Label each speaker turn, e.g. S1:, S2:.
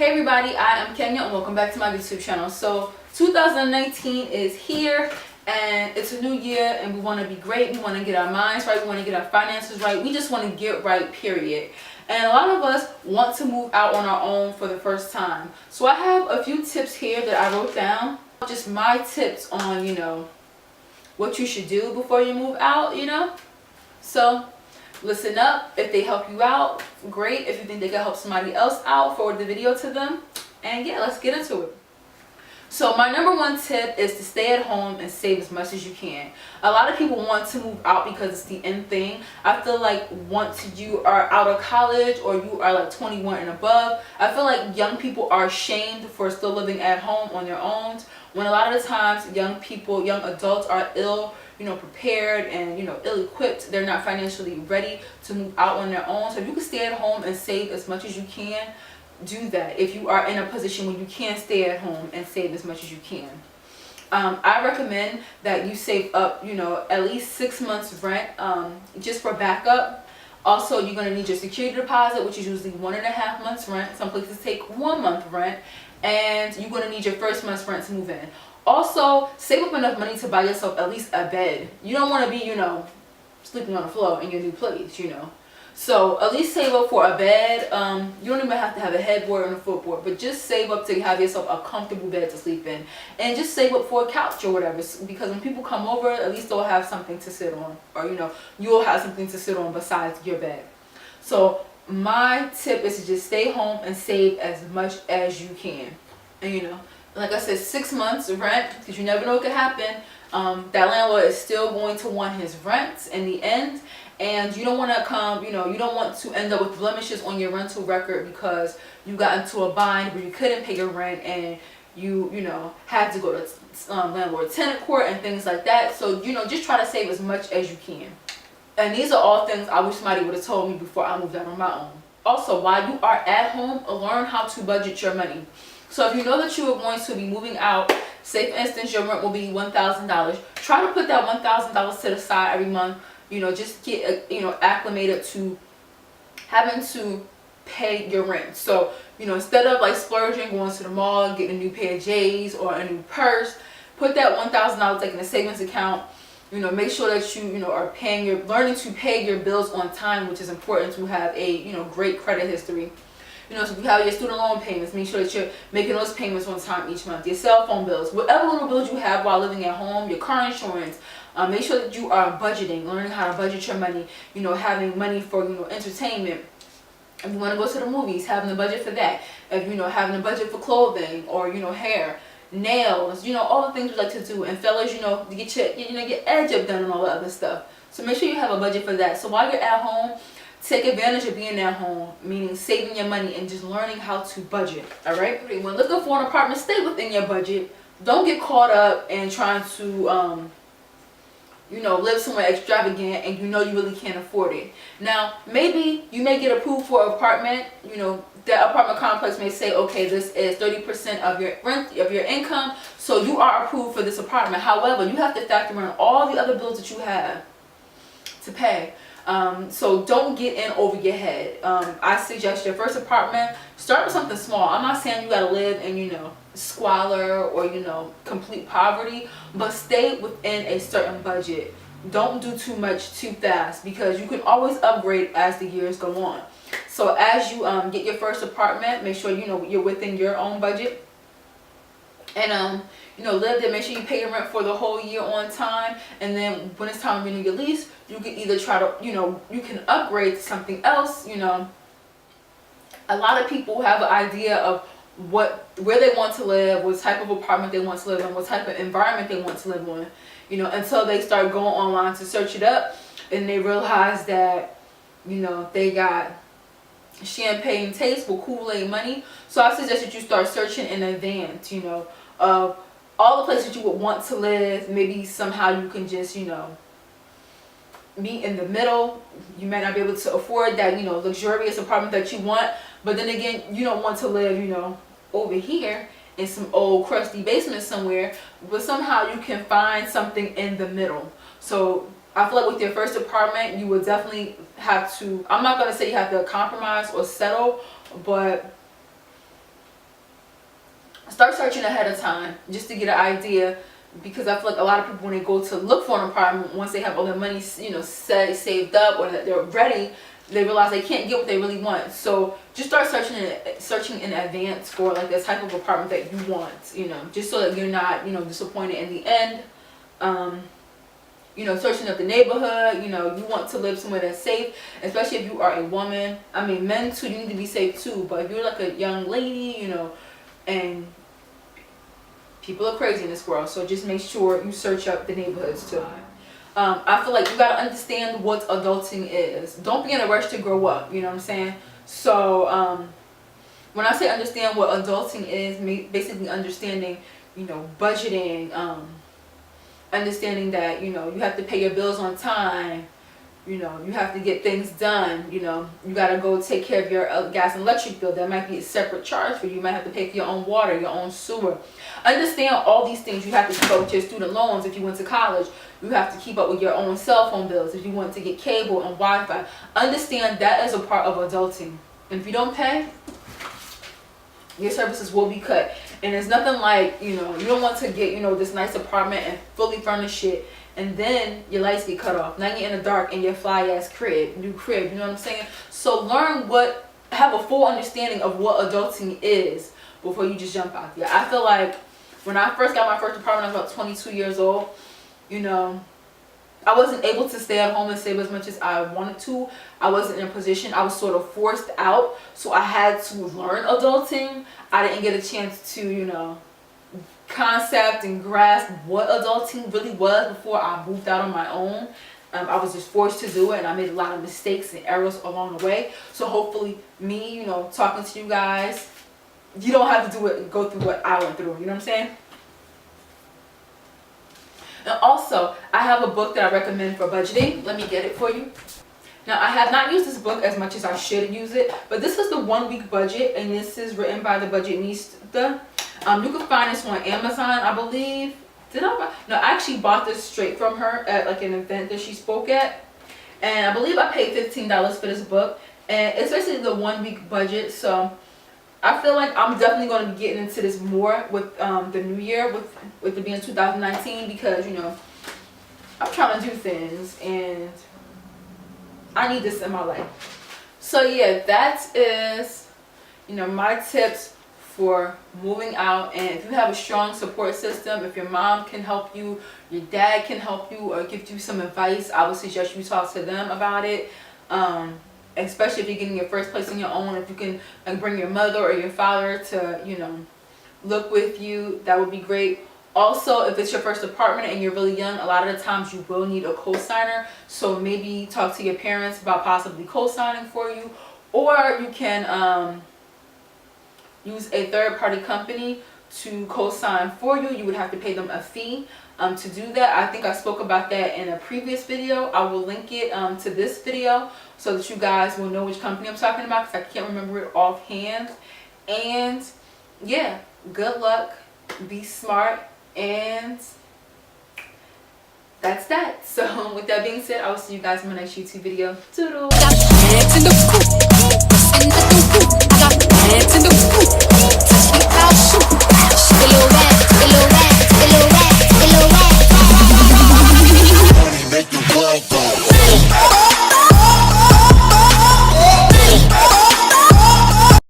S1: Hey everybody, I am Kenya and welcome back to my YouTube channel. So 2019 is here and it's a new year and we want to be great. We want to get our minds right. We want to get our finances right. We just want to get right, period. And a lot of us want to move out on our own for the first time. So I have a few tips here that I wrote down. Just my tips on, what you should do before you move out, So listen up. If they help you out, great. If you think they can help somebody else out, forward the video to them. And yeah, let's get into it. So my number one tip is to stay at home and save as much as you can. A lot of people want to move out because it's the in thing. I feel like once you are out of college or you are like 21 and above, I feel like young people are shamed for still living at home on their own. When a lot of the times young adults are ill, prepared and, ill-equipped. They're not financially ready to move out on their own. So if you can stay at home and save as much as you can, do that. If you are in a position where you can stay at home and save as much as you can. I recommend that you save up, at least 6 months rent, just for backup. Also, you're going to need your security deposit, which is usually 1.5 months rent. Some places take 1 month rent. And you're going to need your first month's rent to move in. Also, save up enough money to buy yourself at least a bed. You don't want to be, sleeping on the floor in your new place, So at least save up for a bed. You don't even have to have a headboard and a footboard, but just save up to have yourself a comfortable bed to sleep in. And just save up for a couch or whatever, because when people come over, at least they'll have something to sit on. Or, you'll have something to sit on besides your bed. So my tip is to just stay home and save as much as you can. And, like I said, 6 months rent, because you never know what could happen. That landlord is still going to want his rent in the end. And you don't want to you don't want to end up with blemishes on your rental record because you got into a bind where you couldn't pay your rent and you had to go to landlord tenant court and things like that. So, just try to save as much as you can. And these are all things I wish somebody would have told me before I moved out on my own. Also, while you are at home, learn how to budget your money. So if you know that you are going to be moving out, say for instance your rent will be $1,000, try to put that $1,000 to the side every month. Just get acclimated to having to pay your rent. So instead of like splurging, going to the mall, getting a new pair of J's or a new purse, put that $1,000 like in a savings account. Make sure that you are learning to pay your bills on time, which is important to have a great credit history. So if you have your student loan payments, make sure that you're making those payments on time each month. Your cell phone bills, whatever little bills you have while living at home, your car insurance. Make sure that you are budgeting, learning how to budget your money. Having money for entertainment. If you want to go to the movies, having a budget for that. If having a budget for clothing or hair, nails, all the things we like to do. And fellas, get your edge up done and all that other stuff. So make sure you have a budget for that. So while you're at home, take advantage of being at home, meaning saving your money and just learning how to budget. All right. When looking for an apartment, stay within your budget. Don't get caught up in trying to live somewhere extravagant and you really can't afford it. Now, maybe you may get approved for an apartment. That apartment complex may say, okay, this is 30% of your rent, of your income, so you are approved for this apartment. However, you have to factor in all the other bills that you have to pay. So don't get in over your head. I suggest your first apartment, start with something small. I'm not saying you gotta live in, squalor or, complete poverty, but stay within a certain budget. Don't do too much too fast because you can always upgrade as the years go on. So as you get your first apartment, make sure, you're within your own budget. And live there. Make sure you pay your rent for the whole year on time. And then when it's time to renew your lease, you can either try to, you can upgrade to something else. A lot of people have an idea of where they want to live, what type of apartment they want to live in, what type of environment they want to live in. Until they start going online to search it up, and they realize that, they got champagne taste with Kool-Aid money. So I suggest that you start searching in advance, of all the places you would want to live. Maybe somehow you can just, meet in the middle. You may not be able to afford that, luxurious apartment that you want. But then again, you don't want to live, over here in some old crusty basement somewhere. But somehow you can find something in the middle. So I feel like with your first apartment, you would definitely have to, I'm not going to say you have to compromise or settle, but start searching ahead of time just to get an idea, because I feel like a lot of people, when they go to look for an apartment, once they have all their money, saved up, or that they're ready, they realize they can't get what they really want. So just start searching in advance for like the type of apartment that you want, just so that you're not, disappointed in the end. Searching up the neighborhood, you want to live somewhere that's safe, especially if you are a woman. I mean, men too, you need to be safe too, but if you're like a young lady, and people are crazy in this world, so just make sure you search up the neighborhoods too. I feel like you gotta understand what adulting is. Don't be in a rush to grow up, you know what I'm saying? So when I say understand what adulting is, basically understanding, budgeting, understanding that, you have to pay your bills on time, you have to get things done, you gotta go take care of your gas and electric bill. That might be a separate charge for you. You might have to pay for your own water, your own sewer. Understand all these things. You have to keep up with your student loans if you went to college. You have to keep up with your own cell phone bills if you want to get cable and Wi-Fi. Understand that is a part of adulting. And if you don't pay, your services will be cut. And there's nothing like, you don't want to get, this nice apartment and fully furnish it, and then your lights get cut off. Now you're in the dark in your fly ass new crib, you know what I'm saying? So have a full understanding of what adulting is before you just jump out there. I feel like when I first got my first apartment, I was about 22 years old, I wasn't able to stay at home and save as much as I wanted to. I wasn't in a position. I was sort of forced out. So I had to learn adulting. I didn't get a chance to, concept and grasp what adulting really was before I moved out on my own. I was just forced to do it, and I made a lot of mistakes and errors along the way. So hopefully me, talking to you guys, you don't have to go through what I went through. You know what I'm saying? And also, I have a book that I recommend for budgeting. Let me get it for you. Now, I have not used this book as much as I should use it, but this is the 1 week budget, and this is written by the Budgetnista. You can find this on Amazon, I believe. No, I actually bought this straight from her at like an event that she spoke at, and I believe I paid $15 for this book, and it's basically the 1 week budget. So I feel like I'm definitely going to be getting into this more with the new year, with it being 2019, because I'm trying to do things and I need this in my life. So yeah, that is my tips for moving out. And if you have a strong support system, if your mom can help you, your dad can help you, or give you some advice, I would suggest you talk to them about it. Especially if you're getting your first place on your own. If you can bring your mother or your father to look with you, that would be great. Also, if it's your first apartment and you're really young, a lot of the times you will need a co-signer. So maybe talk to your parents about possibly co-signing for you, or you can use a third-party company to co-sign for you. You would have to pay them a fee to do that. I think I spoke about that in a previous video. I will link it to this video so that you guys will know which company I'm talking about, because I can't remember it offhand. And yeah, good luck, be smart, and that's that. So with that being said, I will see you guys in my next YouTube video. Toodles! Make the world go.